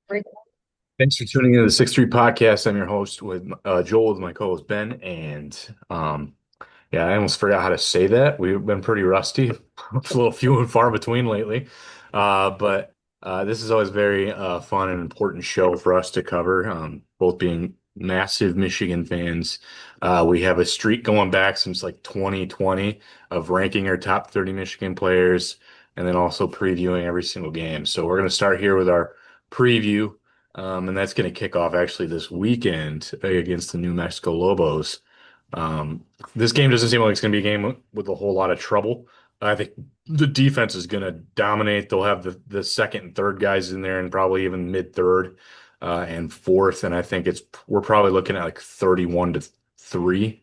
Thanks for tuning into the 6Three podcast. I'm your host with Joel with my co-host Ben, and yeah, I almost forgot how to say that. We've been pretty rusty, a little few and far between lately, but this is always very fun and important show for us to cover. Both being massive Michigan fans, we have a streak going back since like 2020 of ranking our top 30 Michigan players, and then also previewing every single game. So we're going to start here with our preview. And that's going to kick off actually this weekend against the New Mexico Lobos. Um, this game doesn't seem like it's going to be a game with a whole lot of trouble. I think the defense is going to dominate. They'll have the second and third guys in there, and probably even mid third and fourth. And I think we're probably looking at like 31-3.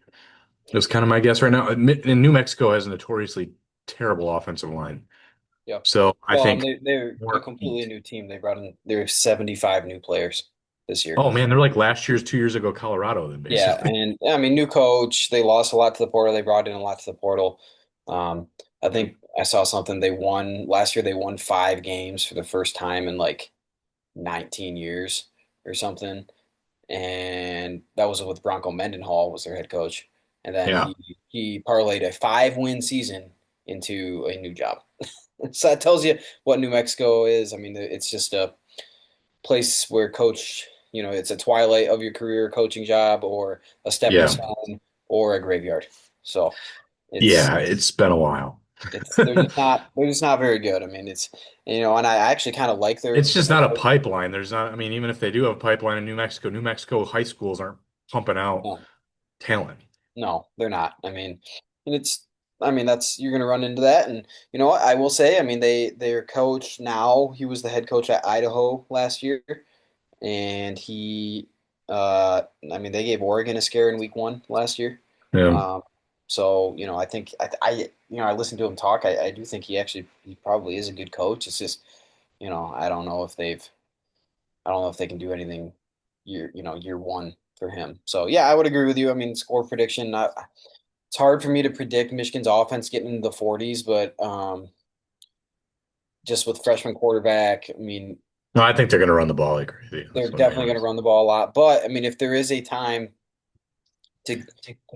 That's kind of my guess right now. And New Mexico has a notoriously terrible offensive line, Yep. so I Well, and think they're a more completely eat. new team. They brought in they're 75 new players this year. Oh man, they're like last year's 2 years ago Colorado then Yeah, basically. and I mean, new coach. They lost a lot to the portal. They brought in a lot to the portal. Um, I think I saw something. They won last year. They won 5 games for the first time in like 19 years or something, and that was with Bronco Mendenhall was their head coach. And then Yeah. he parlayed a 5-win season into a new job. So that tells you what New Mexico is. I mean, it's just a place where coach, it's a twilight of your career coaching job or a stepping Yeah. stone or a graveyard. So it's Yeah, it's been a while. they're just not very good. I mean, and I actually kind of like It's their just head not a coach. pipeline. There's not, I mean, even if they do have a pipeline in New Mexico high schools aren't pumping out No, talent. no, they're not. I mean, and that's you're going to run into that. And you know what? I will say, I mean, their coach now, he was the head coach at Idaho last year, and I mean, they gave Oregon a scare in week 1 last year. Yeah. Um, so I think I listened to him talk. I do think he probably is a good coach. It's just I don't know if they can do anything year 1 for him. So yeah, I would agree with you. I mean, score prediction. It's hard for me to predict Michigan's offense getting into the 40s, but just with freshman quarterback, I mean, No, I think they're going to run the ball like crazy. they're That's what I definitely going to honest. run the ball a lot. But I mean, if there is a time to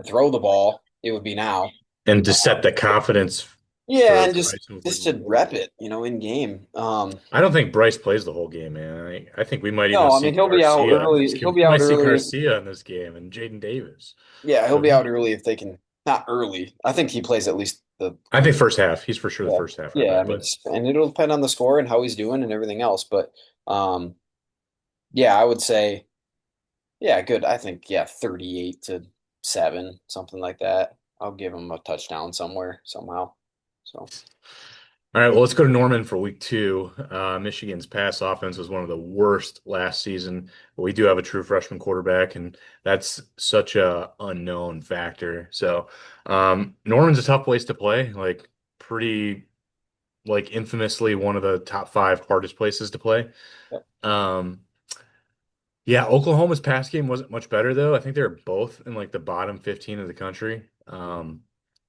throw the ball, it would be now. And to Uh, set the confidence yeah, for and just Bryce moving just to forward. rep it, in game. I don't think Bryce plays the whole game, man. I think we might even No, I see mean he'll be out Garcia in this early. game. He'll We be might out see early. Garcia in this game and Jaden Davis. Yeah, he'll So be out early if they can. Not early. I think he plays at least the. I think first half. He's for sure the Yeah, first half, I yeah. I bet. mean, But and it'll depend on the score and how he's doing and everything else. But um, yeah, I would say yeah, good. I think yeah, 38-7, something like that. I'll give him a touchdown somewhere somehow. So. all right, well, let's go to Norman for week two. Michigan's pass offense was one of the worst last season. We do have a true freshman quarterback, and that's such a unknown factor. So, Norman's a tough place to play. Like, pretty, like, infamously one of the top five hardest places to play. Yep. Um, yeah, Oklahoma's pass game wasn't much better though. I think they're both in like the bottom 15 of the country.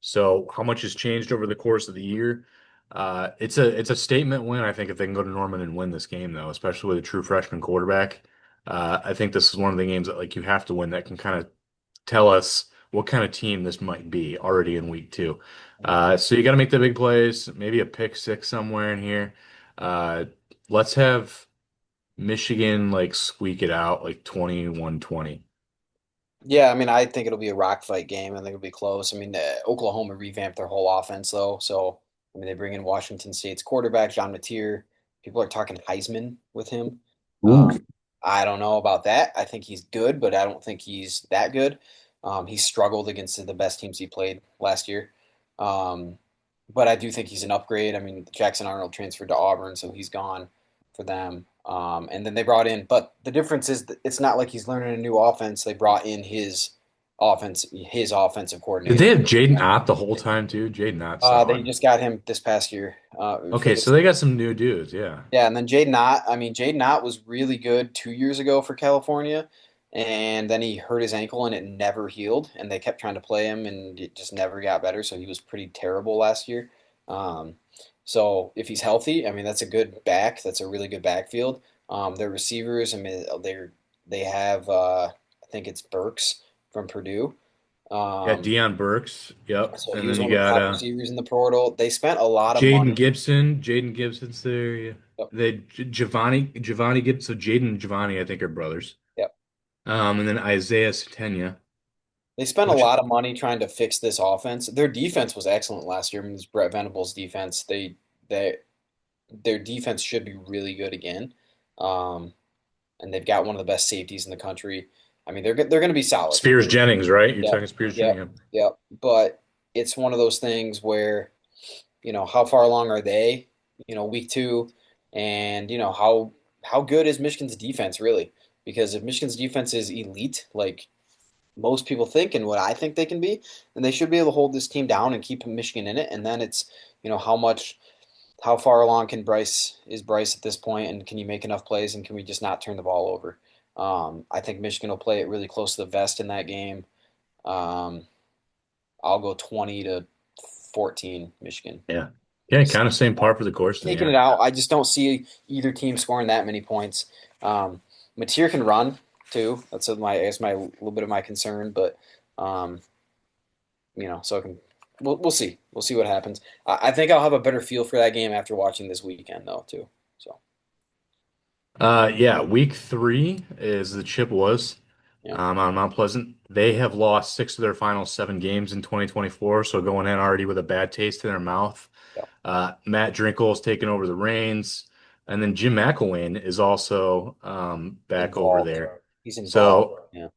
So how much has changed over the course of the year? It's a statement win, I think, if they can go to Norman and win this game though, especially with a true freshman quarterback. I think this is one of the games that like you have to win that can kind of tell us what kind of team this might be already in week two. So you got to make the big plays, maybe a pick six somewhere in here. Uh, let's have Michigan like squeak it out like 21-20. Yeah, I mean, I think it'll be a rock fight game. I think it'll be close. I mean, Oklahoma revamped their whole offense, though. So, I mean, they bring in Washington State's quarterback, John Mateer. People are talking Heisman with him. Ooh. I don't know about that. I think he's good, but I don't think he's that good. He struggled against the best teams he played last year. Um, but I do think he's an upgrade. I mean, Jackson Arnold transferred to Auburn, so he's gone for them. And then they brought in, but the difference is that it's not like he's learning a new offense. They brought in his offensive Did they coordinator. have Jaden Ott the whole time too? Jaden Ott They solid. just got him this past year for Okay, so this. they got some new dudes, yeah. Yeah, and then Jaden Ott. I mean, Jaden Ott was really good 2 years ago for California, and then he hurt his ankle and it never healed, and they kept trying to play him, and it just never got better. So he was pretty terrible last year. So if he's healthy, I mean, that's a good back. That's a really good backfield. Their receivers, I mean, they have I think it's Burks from Purdue. Yeah, Um, Deion Burks. Yep. so he And was then you one of the got top receivers in the portal. They spent a lot of Jaden money. Gibson. Jaden Gibson's there. Yeah. Yep, Giovanni Gibson. So Jaden and Giovanni, I think, are brothers. yep. And then Isaiah Satenia, They spent a which lot of money trying to fix this offense. Their defense was excellent last year. I mean, it's Brett Venables' defense. They their defense should be really good again. Um, and they've got one of the best safeties in the country. I mean, they're going to be solid. I Spears mean, Jennings, right? You're yep, talking Spears Jennings. yep, Yeah. yep. But it's one of those things where, how far along are they? Week two, and how good is Michigan's defense really? Because if Michigan's defense is elite, like most people think and what I think they can be, then they should be able to hold this team down and keep Michigan in it. And then it's, how far along is Bryce at this point, and can you make enough plays, and can we just not turn the ball over? I think Michigan will play it really close to the vest in that game. Um, I'll go 20-14, Michigan. Yeah. Yeah, kind of same par for the course then, Taking yeah. it out, I just don't see either team scoring that many points. Um, Mateer can run too. That's my little bit of my concern, but um, so it can. We'll see. We'll see what happens. I think I'll have a better feel for that game after watching this weekend, though, too. So, Yeah, week three is the Chippewas yeah, on Mount Pleasant. They have lost six of their final seven games in 2024, so going in already with a bad taste in their mouth. yeah. Matt Drinkle's taken over the reins, and then Jim McElwain is also back over Involved. there. He's involved. So Yeah,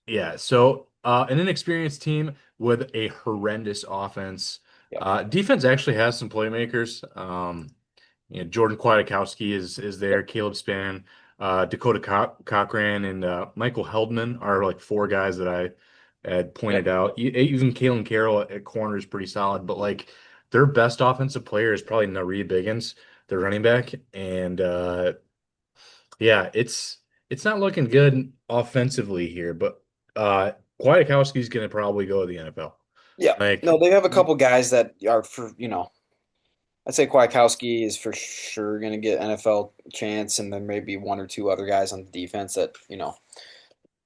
yeah, so an inexperienced team with a horrendous offense. yeah, Defense actually has some playmakers. Jordan Kwiatkowski is yep, there. Caleb Spann, Dakota Cochran, and Michael Heldman are like four guys that I had yep. pointed out. Even Kalen Carroll at corner is pretty solid, but like their best offensive player is probably Nari Biggins, their running back, and yeah, it's not looking good offensively here, but Kwiatkowski's going to probably go to the NFL. Yeah. Like No, they have a couple guys that are I'd say Kwiatkowski is for sure going to get NFL chance, and then maybe one or two other guys on the defense that,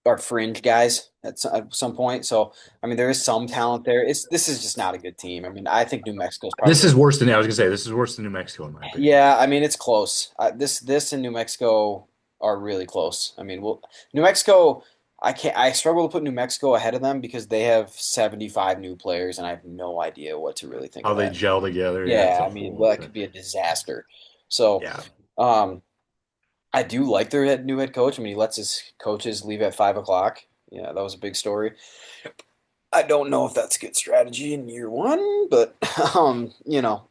are fringe guys at some point. So, I mean, there is some talent there. This is just not a good team. I mean, I think New Mexico's probably this the is worse than I was gonna say. This is worse than New Mexico in my opinion. Yeah, I mean it's close. This and New Mexico are really close. I mean, New Mexico. I can't. I struggle to put New Mexico ahead of them because they have 75 new players, and I have no idea what to really think How of they that. gel together, yeah, it's Yeah, a I mean, whole well, that thing. could be a disaster. So, Yeah. um, I do like their new head coach. I mean, he lets his coaches leave at 5 o'clock. Yeah, that was a big story. I don't know if that's a good strategy in year one, but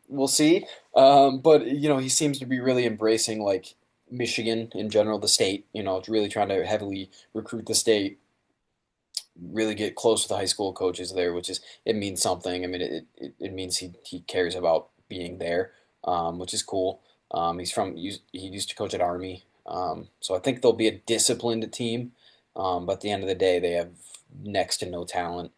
we'll see. But he seems to be really embracing like Michigan in general, the state. Really trying to heavily recruit the state, really get close with the high school coaches there, which is it means something. I mean, it means he cares about being there, which is cool. He used to coach at Army, so I think they'll be a disciplined team. But at the end of the day, they have next to no talent.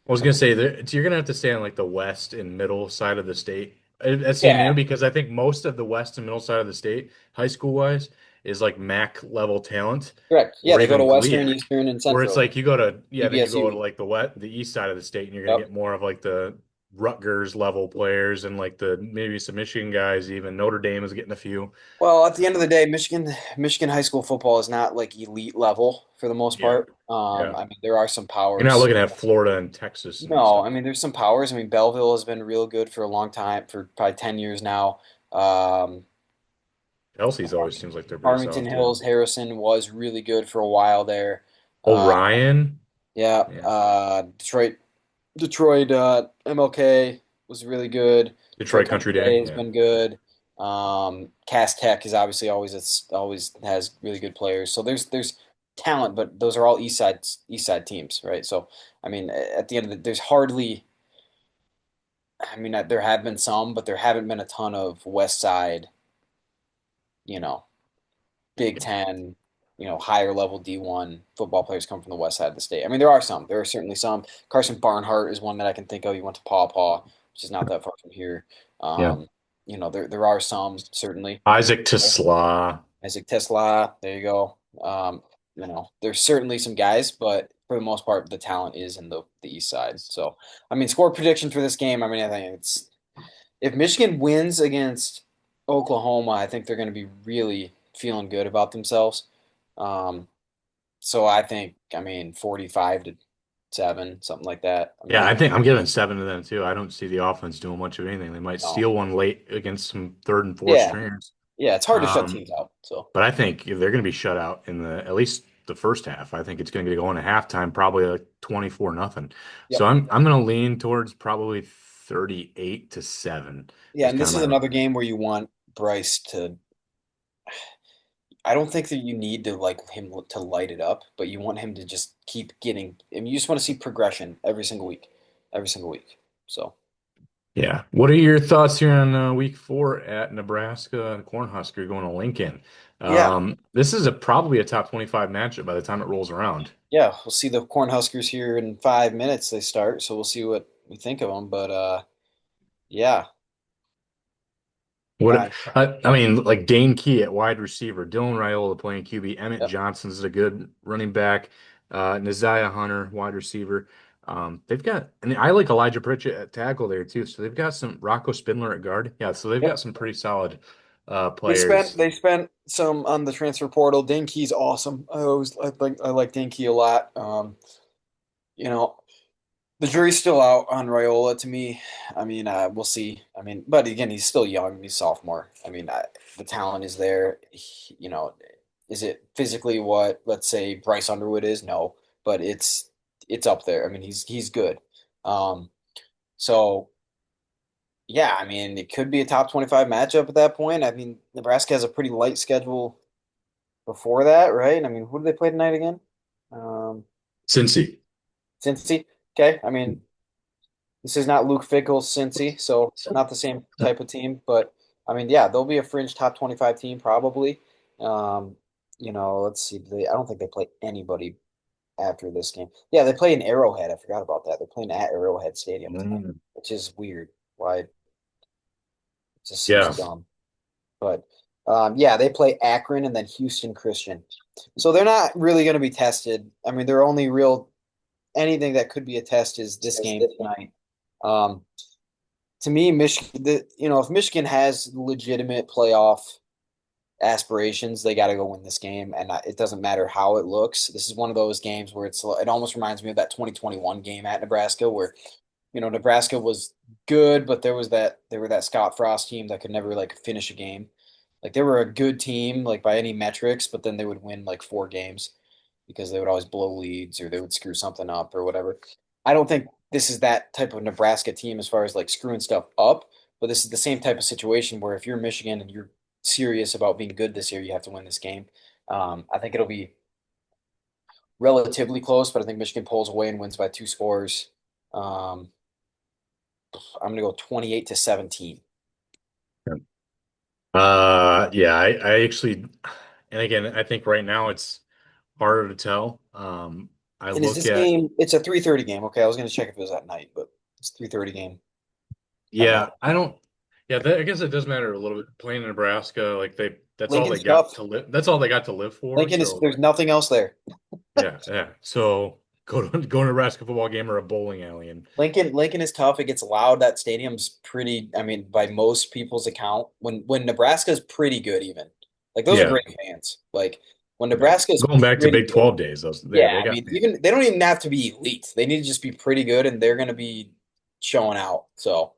I was gonna say that you're gonna have to stay on like the west and middle side of the state at Yeah, CMU because I think most of the west and middle side of the state, high school wise, is like MAC level talent, correct. Yeah, or they go to even Western, GLIAC, Eastern, and where it's Central. like you go to yeah, then you go to EVSU. like the east side of the state and you're gonna Yep. get more of like the Rutgers level players and like the maybe some Michigan guys. Even Notre Dame is getting a few. Well, at the end of the day, Michigan high school football is not like elite level for the most Yeah, part. yeah. I mean, there are some You're not powers. looking at Florida and Texas and No, stuff. I mean, there's some powers. I mean, Belleville has been real good for a long time, for probably 10 years now. Um, Kelsey's always seems like they're pretty Farmington solid too. Hills, Harrison was really good for a while there. Uh, Orion, yeah, yeah. Detroit, MLK was really good. Detroit Detroit Country Country Day, Day has yeah. been good. Cass Tech is obviously always has really good players. So there's talent, but those are all East Side teams, right? So I mean, at the end of the, there's hardly. I mean, there have been some, but there haven't been a ton of West Side, you know, Big Yeah. Ten, higher level D1 football players come from the west side of the state. I mean, there are some. There are certainly some. Carson Barnhart is one that I can think of. He went to Paw Paw, which is not that far from here. Yeah. There are some certainly. Isaac Tesla. Isaac Tesla, there you go. There's certainly some guys, but for the most part, the talent is in the East Side. So, I mean, score prediction for this game. I mean, I think it's if Michigan wins against Oklahoma, I think they're going to be really feeling good about themselves. Um, so I think, I mean, 45-7, something like that. I mean, Yeah, I I think think I'm giving 7 to them too. I don't see the offense doing much of anything. They might no. steal one late against some third and fourth Yeah, stringers. yeah, it's hard to shut Um, teams out. So, but I think they're going to be shut out in the at least the first half. I think it's going to go into halftime, probably like 24 nothing. So yep. I'm going to lean towards probably 38-7 Yeah, is and kind this of is my another game where you want Bryce to I don't think that you need to like him to light it up, but you want him to just keep getting. I mean, you just want to see progression every single week. So yeah. What are your thoughts here on week 4 at Nebraska and Cornhusker going to Lincoln? yeah, This is probably a top 25 matchup by the time it rolls around. yeah, we'll see the Cornhuskers here in 5 minutes. They start, so we'll see what we think of them. But yeah, What uh, I mean, like Dane Key at wide receiver, Dylan Raiola playing QB, Emmett yep, Johnson's a good running back, Neziah Hunter wide receiver. They've got, and I like Elijah Pritchett at tackle there too. So they've got some Rocco Spindler at guard. Yeah, so they've got yep. some pretty solid They spent players. they spent some on the transfer portal. Dinky's awesome. I like Dinky a lot. You know, the jury's still out on Raiola to me. I mean, we'll see. I mean, but again, he's still young. He's sophomore. I mean, the talent is there. Is it physically what, let's say, Bryce Underwood is? No, but it's up there. I mean, he's good. Um, so yeah, I mean, it could be a top 25 matchup at that point. I mean, Nebraska has a pretty light schedule before that, right? I mean, who do they play tonight again? Um, Cincy. Cincy. Okay, I mean, this is not Luke Fickell's Cincy, so not the same type of team. But I mean, yeah, they'll be a fringe top 25 team probably. Um, let's see. I don't think they play anybody after this game. Yeah, they play in Arrowhead. I forgot about that. They're playing at Arrowhead Stadium tonight, Mm. which is weird. Why? It just seems Yeah. dumb. But yeah, they play Akron and then Houston Christian. So they're not really going to be tested. I mean, their only real anything that could be a test is this game tonight. Um, to me, Michigan, if Michigan has legitimate playoff aspirations, they got to go win this game, and it doesn't matter how it looks. This is one of those games where it almost reminds me of that 2021 game at Nebraska, where Nebraska was good, but there were that Scott Frost team that could never like finish a game. Like they were a good team, like by any metrics, but then they would win like 4 games because they would always blow leads or they would screw something up or whatever. I don't think this is that type of Nebraska team as far as like screwing stuff up, but this is the same type of situation where if you're Michigan and you're serious about being good this year, you have to win this game. I think it'll be relatively close, but I think Michigan pulls away and wins by 2 scores. Um, I'm gonna go 28-17. Yeah, I actually, and again, I think right now it's harder to tell. I And is look this at, game? It's a 3:30 game. Okay, I was gonna check if it was at night, but it's 3:30 game at yeah, night. I don't, yeah, I guess it does matter a little bit. Playing in Nebraska, like that's all they Lincoln's got tough. to live. That's all they got to live for. Lincoln is So there's nothing else there. yeah, yeah. So go to a Nebraska football game or a bowling alley, and Lincoln is tough. It gets loud. That stadium's pretty. I mean, by most people's account, when Nebraska's pretty good, even like those are yeah, great fans. Like when yeah. Nebraska's Going back to pretty Big good. 12 days, those Yeah, they I got mean, fans. even they don't even have to be elite. They need to just be pretty good, and they're gonna be showing out. So,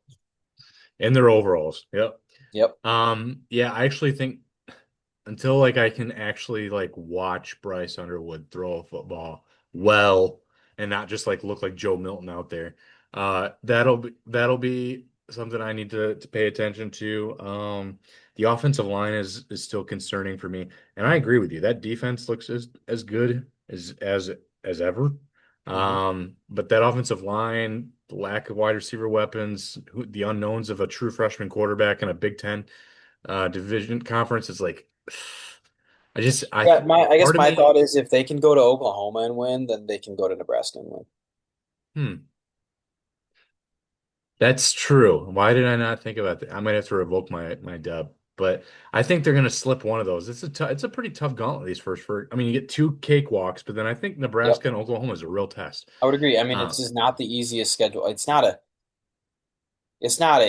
In their overalls. Yep. yep. Yeah, I actually think until like I can actually like watch Bryce Underwood throw a football well and not just like look like Joe Milton out there. That'll be something I need to pay attention to. The offensive line is still concerning for me, and I agree with you. That defense looks as good as ever. Hmm. But that offensive line, the lack of wide receiver weapons, the unknowns of a true freshman quarterback in a Big Ten division conference is like Yeah, I guess part of my me, thought is if they can go to Oklahoma and win, then they can go to Nebraska and win. hmm, that's true. Why did I not think about that? I might have to revoke my dub. But I think they're going to slip one of those. It's a pretty tough gauntlet these first four. I mean, you get two cakewalks, but then I think Yep, Nebraska and Oklahoma is a real test. I would agree. I mean, it's Um, just not the easiest schedule. It's not a it's not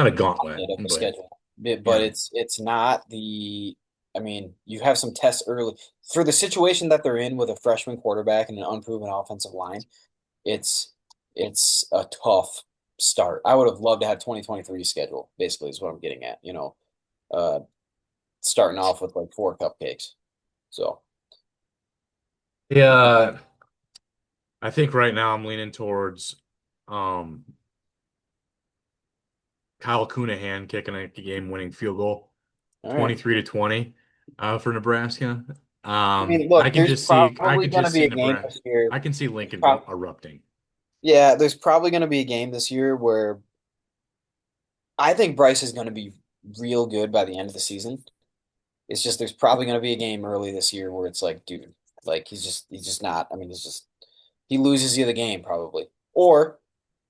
a gauntlet, bit of a but schedule, but yeah, it's not the. I mean, you have some tests early for the situation that they're in with a freshman quarterback and an unproven offensive line. It's it's a tough start. I would have loved to have 2023 schedule. Basically, is what I'm getting at. Uh, starting off with like four cupcakes. So yeah. I think right now I'm leaning towards um, Kyle Cunningham kicking a game-winning field goal, all right. 23 to 20 for Nebraska. I mean, I look, can there's just see I probably can going to just be see a game Nebraska. this year. I can see There's Lincoln go prob erupting. Yeah, there's probably going to be a game this year where I think Bryce is going to be real good by the end of the season. It's just there's probably going to be a game early this year where it's like, dude, like he's just not. I mean, he loses you the game probably, or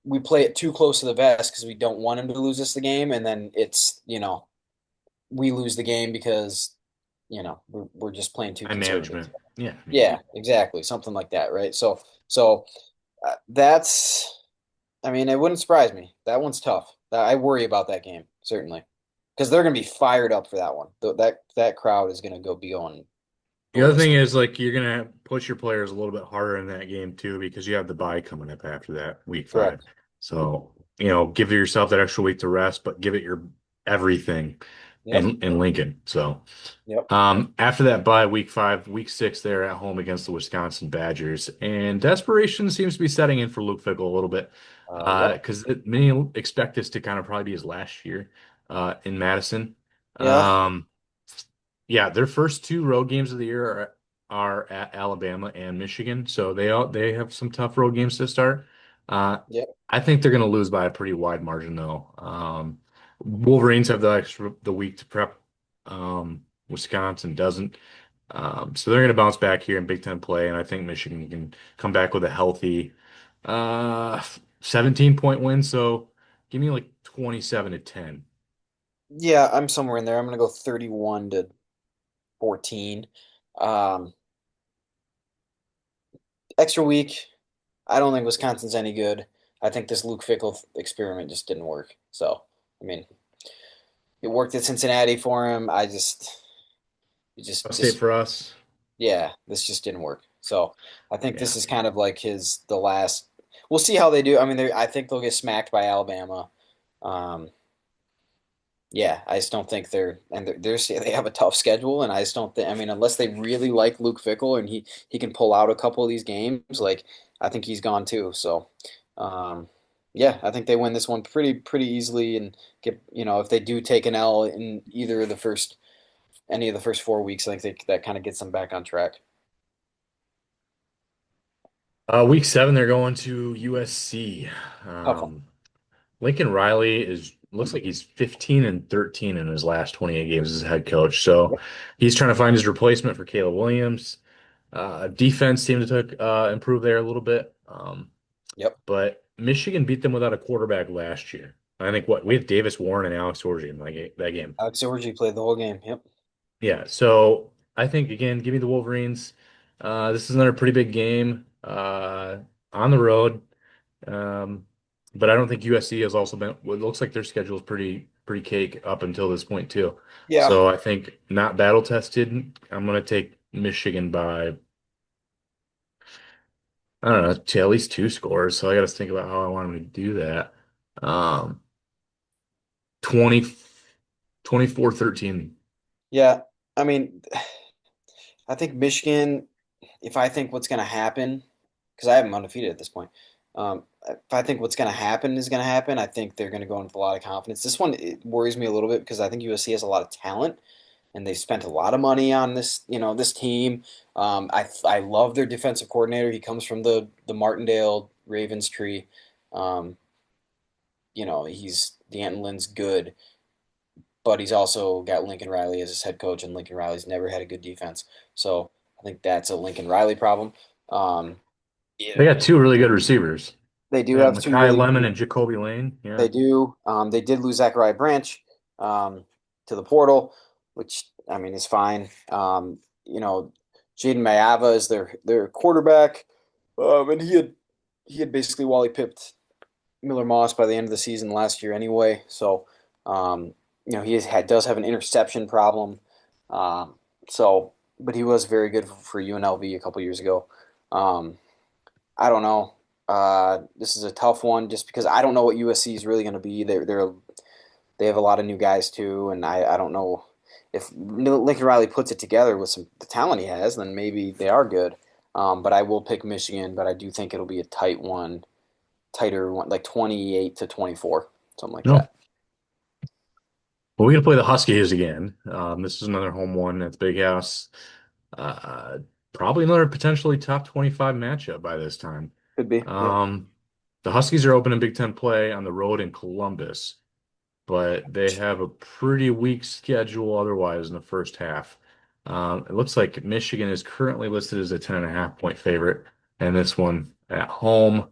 we play it too close to the vest because we don't want him to lose us the game, and then we lose the game because we're just playing too And conservative. management. Yeah, yeah. Yeah, exactly, something like that, right? So that's. I mean, it wouldn't surprise me. That one's tough. I worry about that game certainly because they're going to be fired up for that one. That crowd is going to be going The other thing ballistic. is like you're gonna push your players a little bit harder in that game too because you have the bye coming up after that week five. Correct. So, give yourself that extra week to rest, but give it your everything Yep. in Lincoln. So Yep. after that bye, week five, week six, they're at home against the Wisconsin Badgers, and desperation seems to be setting in for Luke Fickell a little bit, Yep. because many expect this to kind of probably be his last year in Madison. Yeah. Um, yeah, their first two road games of the year are at Alabama and Michigan, so they have some tough road games to start. Uh, Yep. I think they're going to lose by a pretty wide margin, though. Wolverines have the week to prep. Wisconsin doesn't. So they're going to bounce back here in Big Ten play, and I think Michigan can come back with a healthy 17-point win. So give me like 27 to 10. Yeah, I'm somewhere in there. I'm going to go 31 to 14. Um, extra week. I don't think Wisconsin's any good. I think this Luke Fickle experiment just didn't work. So, I mean, it worked at Cincinnati for him. It just A state this for us. yeah, this just didn't work. So, I think Yeah. this is kind of like the last. We'll see how they do. I mean, I think they'll get smacked by Alabama. Um, Yeah, I just don't think they have a tough schedule, and I just don't think. I mean, unless they really like Luke Fickle and he can pull out a couple of these games, like I think he's gone too. So, um, yeah, I think they win this one pretty easily, and get if they do take an L in either of the first any of the first 4 weeks, I think that kind of gets them back on track. Week seven, they're going to USC. Tough one. Lincoln Riley is looks like he's 15 and 13 in his last 28 games as a head coach. So Yep. he's trying to find his replacement for Caleb Williams. Defense seemed to improve there a little bit. Yep. But Michigan beat them without a quarterback last year. I think what we had Davis Warren and Alex Orji in that game. Alex Orji played the whole game. Yep. Yeah, so I think again, give me the Wolverines. This is another pretty big game on the road. Um, but I don't think USC has also been. Well, it looks like their schedule is pretty cake up until this point too. Yeah. So I think not battle tested. I'm gonna take Michigan by I don't know to at least two scores. So I got to think about how I want them to do that. Um, 20, 24-13. Yeah. I mean, I think Michigan. If I think what's going to happen, because I have them undefeated at this point. If I think what's going to happen is going to happen, I think they're going to go in with a lot of confidence. This one it worries me a little bit because I think USC has a lot of talent and they've spent a lot of money on this team. I love their defensive coordinator. He comes from the Martindale Ravens tree. Um, he's D'Anton Lynn's good, but he's also got Lincoln Riley as his head coach, and Lincoln Riley's never had a good defense. So I think that's a Lincoln Riley problem. Um, yeah, They got two really good receivers. they do They got have two Makai really Lemon good. and Jacoby Lane. Yeah. They do. They did lose Zachariah Branch. Um, to the portal, which I mean is fine. You know, Jaden Mayava is their quarterback, and he had basically Wally pipped Miller Moss by the end of the season last year anyway. So, um, he does have an interception problem. Um, so, but he was very good for UNLV a couple years ago. Um, I don't know. This is a tough one just because I don't know what USC is really going to be. They have a lot of new guys too, and I don't know if Lincoln Riley puts it together with the talent he has, then maybe they are good. But I will pick Michigan, but I do think it'll be a tighter one, like 28 to 24, something like No. that. Well, we're gonna play the Huskies again. This is another home one at the Big House. Uh, Probably another potentially top 25 matchup by this time. Could be. Yep. Um, the Huskies are opening Big Ten play on the road in Columbus, but they have a pretty weak schedule otherwise in the first half. It looks like Michigan is currently listed as a 10.5 point favorite, and this one at home.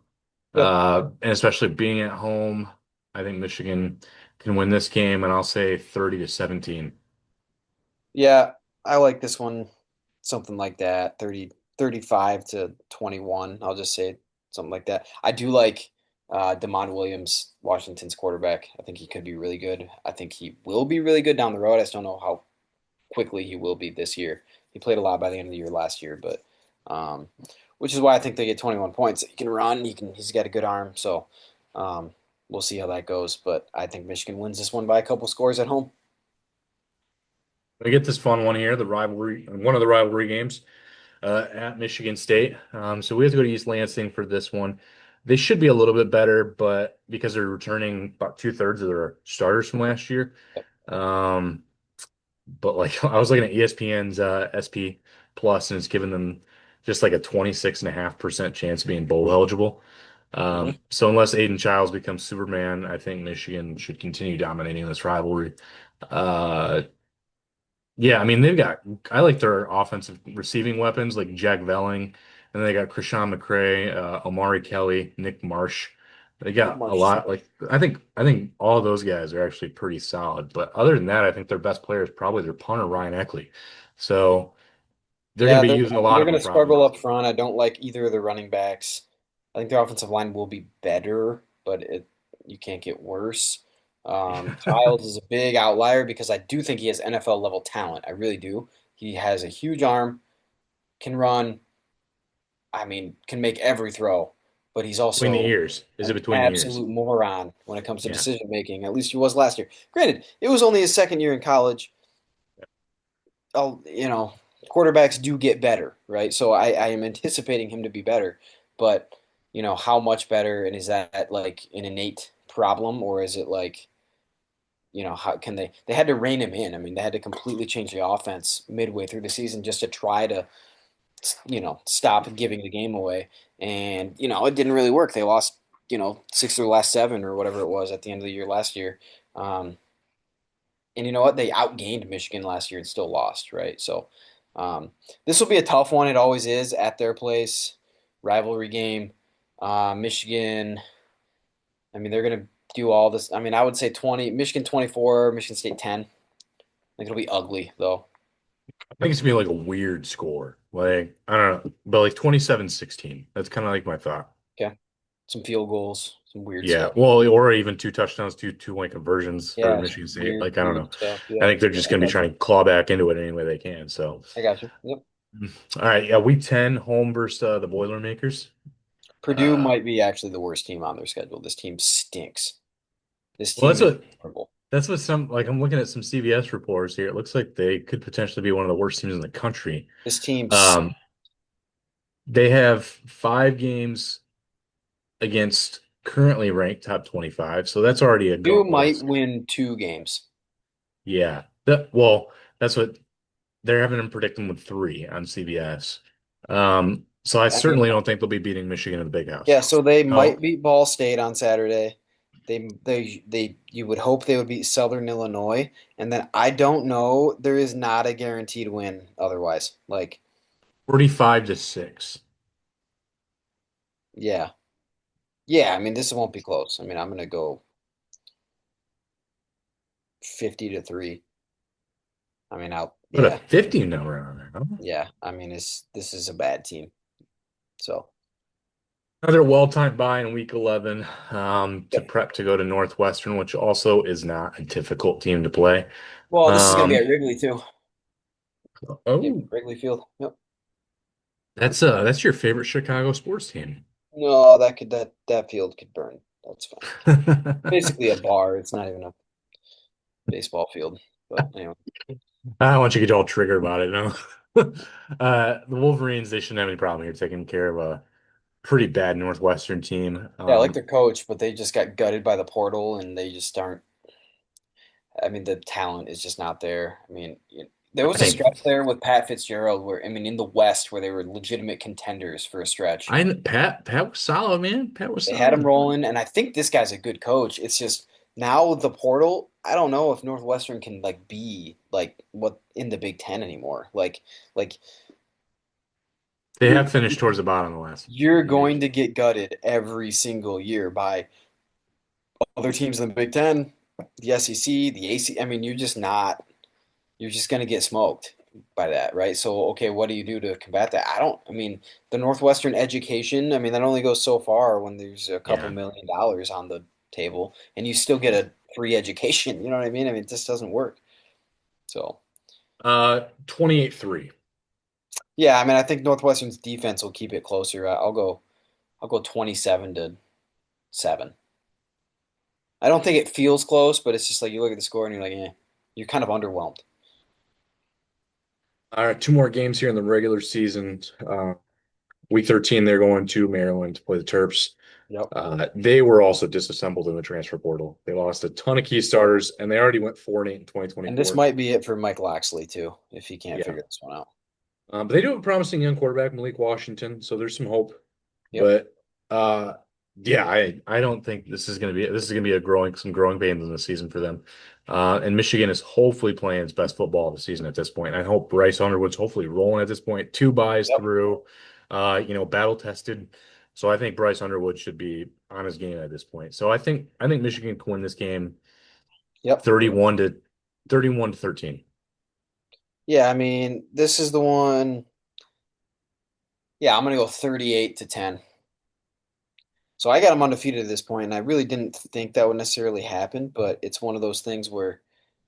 Yep. And especially being at home, I think Michigan can win this game, and I'll say 30-17. Yeah, I like this one, something like that, 35 to 21. I'll just say something like that. I do like Damon Williams, Washington's quarterback. I think he could be really good. I think he will be really good down the road. I just don't know how quickly he will be this year. He played a lot by the end of the year last year, but um, which is why I think they get 21 points. He can run. He's got a good arm. So um, we'll see how that goes. But I think Michigan wins this one by a couple scores at home. We get this fun one here, the rivalry, one of the rivalry games at Michigan State. So we have to go to East Lansing for this one. They should be a little bit better, but because they're returning about two-thirds of their starters from last year. Yep. Um, but like I was looking at ESPN's SP Plus, and it's giving them just like a 26.5% chance of being bowl eligible. Mhm. So unless Aiden Childs becomes Superman, I think Michigan should continue dominating this rivalry. Uh, yeah, I mean I like their offensive receiving weapons like Jack Velling, and they got Krishan McCray, Omari Kelly, Nick Marsh. They Nick got a Marsh. lot. Like I think all of those guys are actually pretty solid. But other than that, I think their best player is probably their punter Ryan Eckley. So they're going Yeah, to be using a lot they're of going them to struggle probably. up front. I don't like either of the running backs. I think their offensive line will be better, but you can't get worse. Childs is a big outlier because I do think he has NFL level talent. I really do. He has a huge arm, can run. I mean, can make every throw, but he's Between the also ears. Is it an between the ears? absolute moron when it comes to Yeah. decision making. At least he was last year. Granted, it was only his second year in college. Quarterbacks do get better, right? So I am anticipating him to be better, but how much better, and is that like an innate problem, or is it like, how can they had to rein him in? I mean, they had to completely change the offense midway through the season just to try to, stop giving the game away. And, it didn't really work. They lost, six of their last seven or whatever it was at the end of the year last year. And you know what? They outgained Michigan last year and still lost, right? So um, this will be a tough one. It always is at their place, rivalry game. Michigan, I mean, they're going to do all this. I mean, I would say 20, Michigan 24, Michigan State 10. I think it'll be ugly, though. I think it's gonna be like a weird score. Like, I don't know, but like 27-16. That's kind of like my thought. Okay. Some field goals, some weird Yeah, stuff. well, or even two touchdowns, two-point conversions for Yeah, some Michigan State. weird, Like, I don't weird know. stuff. I Yeah, think they're just I going to be got you. trying to claw back into it any way they can. So, I got you. Yep. all right, yeah, week 10, home versus the Boilermakers. Purdue Uh, might be actually the worst team on their schedule. This team stinks. This well, team is horrible. that's what some like I'm looking at some CBS reports here. It looks like they could potentially be one of the worst teams in the country. This team Um, they have 5 games against currently ranked top 25, so that's already a Purdue gauntlet. might win 2 games. Yeah. Well, that's what they're having them predict them with 3 on CBS. So I I mean, certainly don't think they'll be beating Michigan in the Big yeah, House. so they Oh, might beat Ball State on Saturday. You would hope they would beat Southern Illinois, and then I don't know. There is not a guaranteed win otherwise. Like, 45-6. yeah, yeah. I mean, this won't be close. I mean, I'm gonna go 50 to 3. I mean, out. Put a Yeah, 50 number on there. Huh? yeah. I mean, this is a bad team. So Another well-timed bye in week 11 to yep. prep to go to Northwestern, which also is not a difficult team to play. Well, this is going to be Um, at Wrigley too. Yep, oh, Wrigley Field. Yep. that's your favorite Chicago sports team. No, that field could burn. That's fine. Basically a bar. It's not even a baseball field. But anyway. I don't want you to get all triggered about it, no. The Wolverines, they shouldn't have any problem here taking care of a pretty bad Northwestern team. Yeah, I like their coach, but they just got gutted by the portal, and they just aren't. I mean, the talent is just not there. I mean, there I was a think stretch there with Pat Fitzgerald, where I mean, in the West, where they were legitimate contenders for a stretch. Pat was solid, man. Pat was They had him solid. rolling, and I think this guy's a good coach. It's just now with the portal, I don't know if Northwestern can like be like what in the Big Ten anymore. Like They you're have finished towards the bottom of the last you're few going years. to get gutted every single year by other teams in the Big Ten, the SEC, the AC. I mean, you're just not. You're just going to get smoked by that, right? So, okay, what do you do to combat that? I don't. I mean, the Northwestern education. I mean, that only goes so far when there's a couple Yeah. $1 million on the table, and you still get a free education. You know what I mean? I mean, it just doesn't work. So, 28-3. yeah, I mean, I think Northwestern's defense will keep it closer. I'll go 27-7. I don't think it feels close, but it's just like you look at the score and you're like, eh, you're kind of underwhelmed. All right, two more games here in the regular season. Week 13, they're going to Maryland to play the Terps. Yep. They were also disassembled in the transfer portal. They lost a ton of key starters, and they already went 4-8 in And this 2024. might be it for Mike Loxley too, if he can't Yeah. figure this one out. But they do have a promising young quarterback, Malik Washington, so there's some hope. Yep. But uh, yeah, I don't think this is gonna be a growing pains in the season for them. And Michigan is hopefully playing its best football of the season at this point. I hope Bryce Underwood's hopefully rolling at this point. Two buys Yep. through, battle tested. So I think Bryce Underwood should be on his game at this point. So I think Michigan can win this game Yep. 31 to 13. Yeah, I mean, this is the one. Yeah, I'm gonna go 38-10. So I got him undefeated at this point, and I really didn't think that would necessarily happen, but it's one of those things where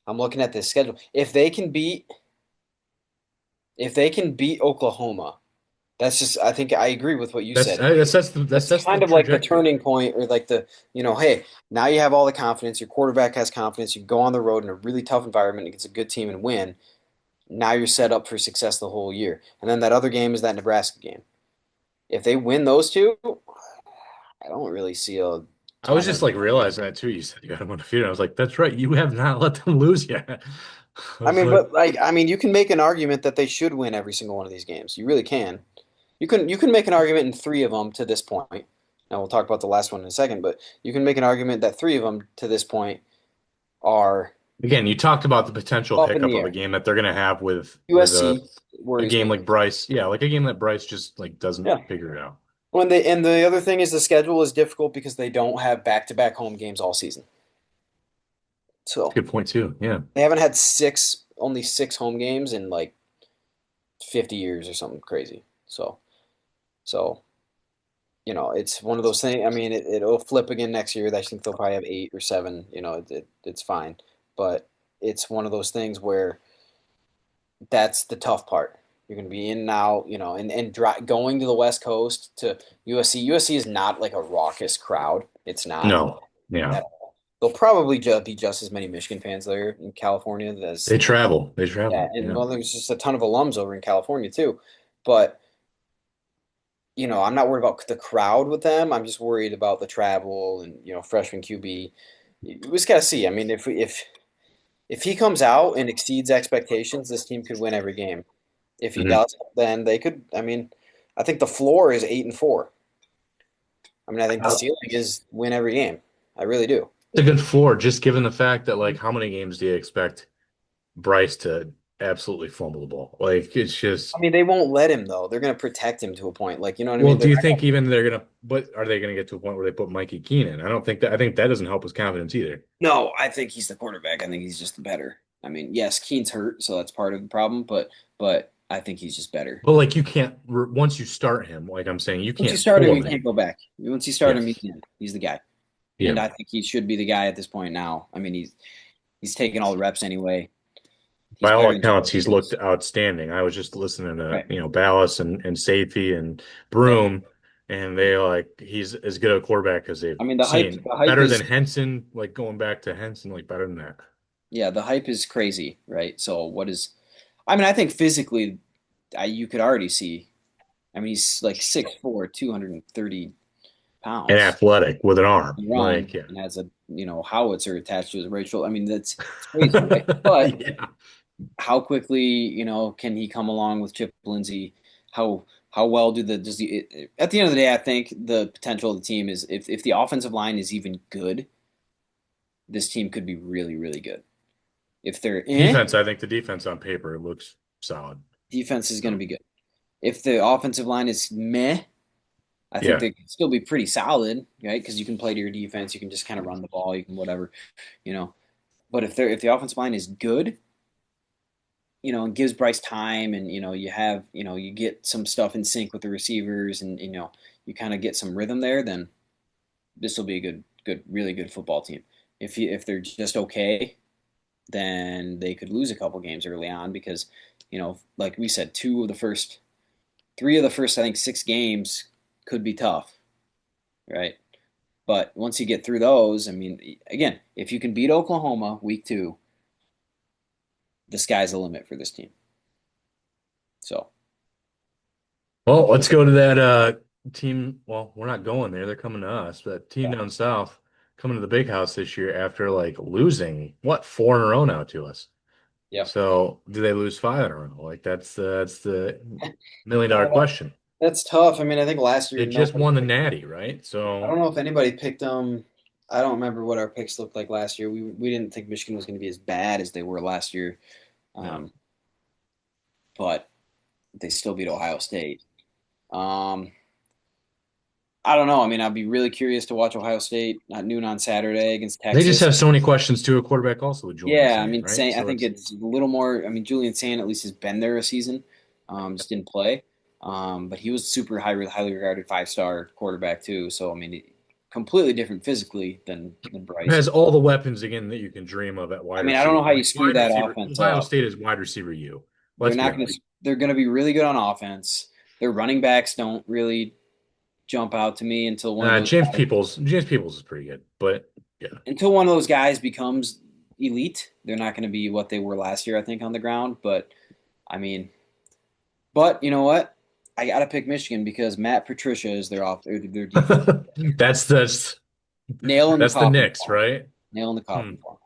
I'm looking at this schedule. If they can beat Oklahoma, that's just I think I agree with what you That's said. that's that's the that's That's that's the kind of like the trajectory. turning point or like hey, now you have all the confidence, your quarterback has confidence, you go on the road in a really tough environment against a good team and win. Now you're set up for success the whole year. And then that other game is that Nebraska game. If they win those two, I don't really see a I was ton just of. like realizing that too. You said you got him undefeated. I was like, that's right. You have not let them lose yet. I I was mean, like, but like, I mean, you can make an argument that they should win every single one of these games. You really can. You can make an argument in three of them to this point. Now we'll talk about the last one in a second, but you can make an argument that three of them to this point are again, you talked about the potential up in hiccup the of a air. game that they're going to have with USC a worries game me. like Bryce. Yeah, like a game that Bryce just like doesn't Yeah. figure it out. And the other thing is the schedule is difficult because they don't have back-to-back home games all season. So Good point too. Yeah. they haven't had only six home games in like 50 years or something crazy. So it's one of those things. I mean, it'll flip again next year. I think they'll probably have eight or seven. It's fine, but it's one of those things where that's the tough part. You're going to be in and out, going to the West Coast to USC. USC is not like a raucous crowd. It's not No. Yeah. at all. There'll probably be just as many Michigan fans there in California as They travel. They yeah, travel. and Yeah. well, there's just a ton of alums over in California too. But I'm not worried about the crowd with them. I'm just worried about the travel and freshman QB. We just gotta see. I mean, if he comes out and exceeds expectations, this team could win every game. If he Mhm. does, then they could. I mean, I think the floor is 8-4. I mean, I think the ceiling is win every game. I really do. It's a good floor, just given the fact that like how many games do you expect Bryce to absolutely fumble the ball? Like it's I just mean, they won't let him though. They're gonna protect him to a point. Like, you know what I well, mean? do They're you not think even they're gonna but are they gonna get to a point where they put Mikey Keenan? I don't think that I think that doesn't help his confidence either. No, I think he's the quarterback. I think he's just better. I mean, yes, Keene's hurt, so that's part of the problem, but I think he's just better. But like you can't once you start him, like I'm saying, you Once you can't start him, pull you him can't in. go back. Once you start Yeah. him, he's in. He's the guy, and Yeah. I think he should be the guy at this point now. I mean, he's taking all the reps anyway. He's By all better than Jeff accounts, he's looked Williams. outstanding. I was just listening to, Right. Ballas and Safety and Yep. Broom, and they like he's as good a quarterback as they've I mean, seen. the hype Better is than Henson, like going back to Henson, like better than that. yeah, the hype is crazy, right? So what is? I mean, I think physically, you could already see. I mean, he's like 6'4", 230 And pounds. athletic with an arm. Run Like, yeah. and has a howitzer attached to his right shoulder. I mean, that's it's crazy, right? But Yeah. how quickly can he come along with Chip Lindsey? How well does the at the end of the day, I think the potential of the team is if the offensive line is even good, this team could be really really good. If they're Defense, I think the defense on paper looks solid. defense is going to So, be good. If the offensive line is meh, I think yeah. they can still be pretty solid, right? Because you can play to your defense, you can just kind of run the ball, you can whatever, you know. But if the offensive line is good, and gives Bryce time, and you get some stuff in sync with the receivers, and you kind of get some rhythm there, then this will be a really good football team. If they're just okay, then they could lose a couple games early on because like we said, three of the first I think 6 games could be tough, right? But once you get through those, I mean, again, if you can beat Oklahoma week 2, the sky's the limit for this team. So Well, let's go to that team. Well, we're not going there. They're coming to us. But team yeah, down south coming to the big house this year after like losing what 4 in a row now to us. yeah. So do they lose 5 in a row? Like that's the $1 million question. That's tough. I mean, I think last year They just nobody won the picked. Natty, right? I So don't know if anybody picked them. I don't remember what our picks looked like last year. We didn't think Michigan was going to be as bad as they were last year, no. um, but they still beat Ohio State. Um, I don't know. I mean, I'd be really curious to watch Ohio State at noon on Saturday against They just Texas. have so many questions to a quarterback also with Julian Yeah, I Saint, mean, right? I So think it's it's a little more. I mean, Julian Sand at least has been there a season, just didn't play. But he was super highly regarded 5-star quarterback too. So I mean, completely different physically than Bryce. has all the weapons again that you can dream of at I wide mean, I don't know receiver. how you Like screw wide that receiver, offense Ohio up. State is wide receiver you. They're Let's be not going to. honest. They're going to be really good on offense. Their running backs don't really jump out to me until one of those James Peoples is pretty good, but yeah. guys becomes elite. They're not going to be what they were last year, I think, on the ground. But I mean, but you know what? I got to pick Michigan because Matt Patricia is their defense. That's that's Nail in the that's the coffin Knicks, for 'em. right? Nail in the Hmm. coffin for 'em.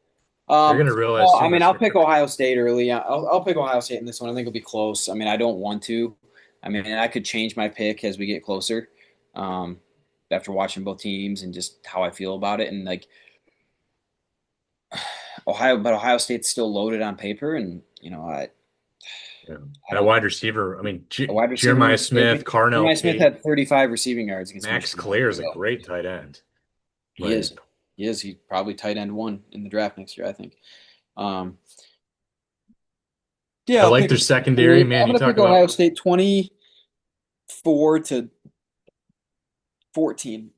They're gonna realize Well, too I mean, much. I'll pick Ohio State early. I'll pick Ohio State in this one. I think it'll be close. I mean, I don't want to. I mean, I could change my pick as we get closer, um, after watching both teams and just how I feel about it. And like Ohio State's still loaded on paper, and Yeah. I That don't. wide receiver. I mean, A wide receiver Jeremiah room is Smith, scary. Carnell Jeremiah Smith Tate, had 35 receiving yards against Max Michigan a week Clare is a ago. great tight end. He is. Like, He is. He's probably tight end one in the draft next year, I think. Um, yeah, I like their secondary. Man, I'm you going to talk pick Ohio about State 24-14.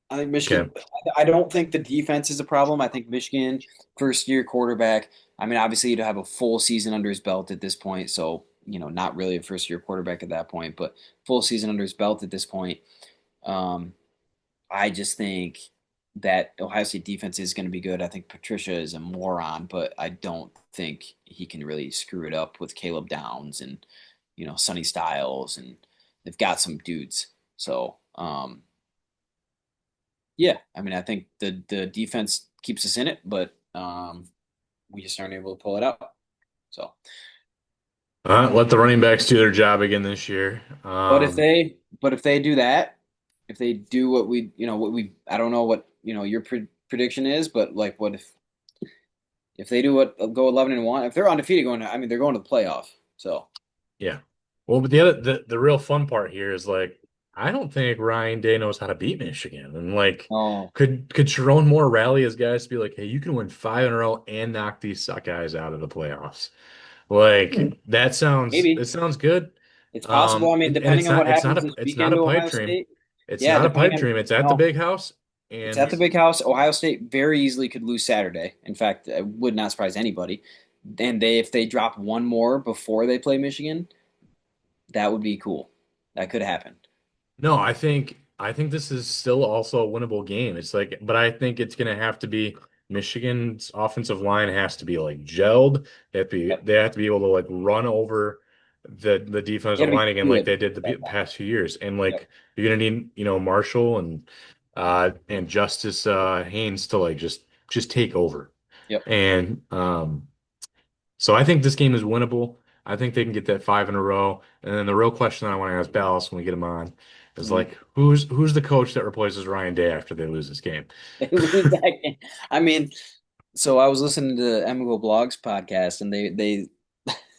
I think Michigan. okay. I don't think the defense is a problem. I think Michigan, first year quarterback. I mean, obviously, he'd have a full season under his belt at this point. So, not really a first year quarterback at that point, but full season under his belt at this point. Um, I just think that Ohio State defense is going to be good. I think Patricia is a moron, but I don't think he can really screw it up with Caleb Downs and Sonny Styles, and they've got some dudes. So yeah, I mean I think the defense keeps us in it, but we just aren't able to pull it out. So, Let the running backs do their job again this year. but if they do that, if they do I don't know what your prediction is, but like what if they do what go 11-1, if they're undefeated I mean they're going to the playoff. So Yeah. Well, but the real fun part here is like I don't think Ryan Day knows how to beat Michigan. And like, Oh, could Sharon Moore rally his guys to be like, hey, you can win five in a row and knock these suck guys out of the playoffs? Like maybe it sounds good. it's possible. I mean, And depending on what happens this it's not weekend a to pipe Ohio dream. State. It's Yeah, not a depending pipe on dream. It's at the no, big house. it's at And the big house. Ohio State very easily could lose Saturday. In fact, it would not surprise anybody. And if they drop one more before they play Michigan, that would be cool. That could happen. no, I think this is still also a winnable game. It's like, but I think it's gonna have to be Michigan's offensive line has to be like gelled. Yep. They have to be able to like run over the You defensive got to line be again like good they did at that. past few years. And Yep. like you're gonna need, Marshall and Justice Haynes to like just take over. Yep. And so I think this game is winnable. I think they can get that five in a row. And then the real question I want to ask Dallas when we get him on is Mhm. like, who's the coach that replaces Ryan Day after they lose this game? They lose that game. I mean, so I was listening to Emigo Blogs podcast, and they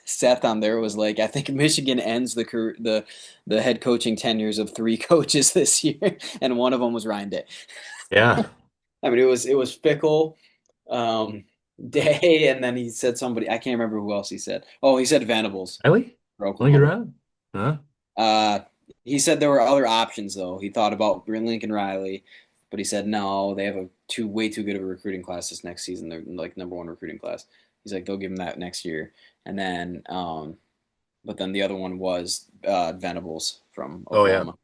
Seth on there was like, I think Michigan ends the head coaching tenures of three coaches this year, and one of them was Ryan Day. Yeah, I mean, it was Fickle, um, Day, and then he said somebody I can't remember who else he said. Oh, he said Venables Riley, for let me get Oklahoma. around. Huh? Uh, he said there were other options though. He thought about Lincoln Riley, but he said no. They have a way too good of a recruiting class this next season. They're like number one recruiting class. He's like they'll give him that next year, and then but then the other one was Venables from Oh yeah, Oklahoma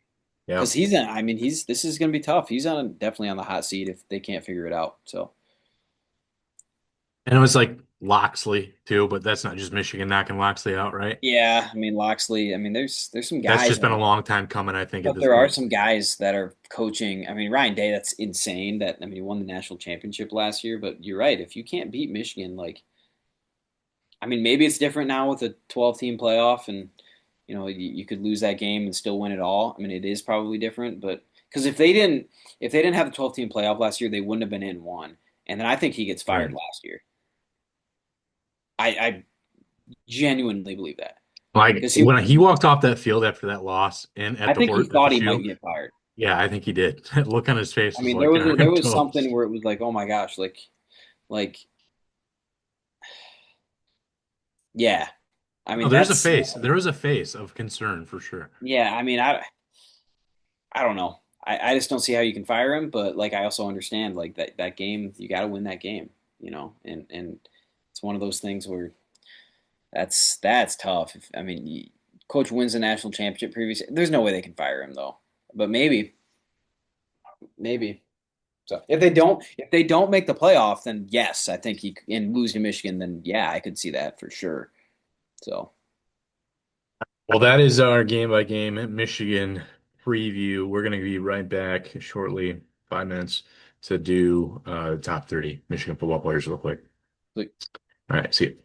yeah. because he's in. I mean, this is going to be tough. He's on definitely on the hot seat if they can't figure it out. So And it was like Loxley too, but that's not just Michigan knocking Loxley out, right? yeah, I mean Loxley. I mean, there's some That's guys. just been a long time coming, I think, at But this there are point. some guys that are coaching. I mean, Ryan Day, that's insane. That I mean, he won the national championship last year. But you're right. If you can't beat Michigan, like, I mean, maybe it's different now with a 12 team playoff, and you could lose that game and still win it all. I mean, it is probably different, but because if they didn't have the 12 team playoff last year, they wouldn't have been in one. And then I think he gets fired Right. last year. I genuinely believe that Like because when he walked off that field after that loss and I think he at the thought he might shoe, get fired. yeah, I think he did. That look on his face I was mean, like, there I'm was something toast. where it was like, oh my gosh, like yeah. I No, mean, that's there is a face of concern for sure. yeah. I mean, I don't know. I just don't see how you can fire him. But like, I also understand like that game. You got to win that game. And it's one of those things where that's tough. I mean, coach wins the national championship previously. There's no way they can fire him though. But maybe. So if they don't make the playoff, then yes, I think he and lose to Michigan. Then yeah, I could see that for sure. So Well, that is our game by game Michigan preview. We're going to be right back shortly, 5 minutes, to do the top 30 Michigan football players real quick. like All right, see you.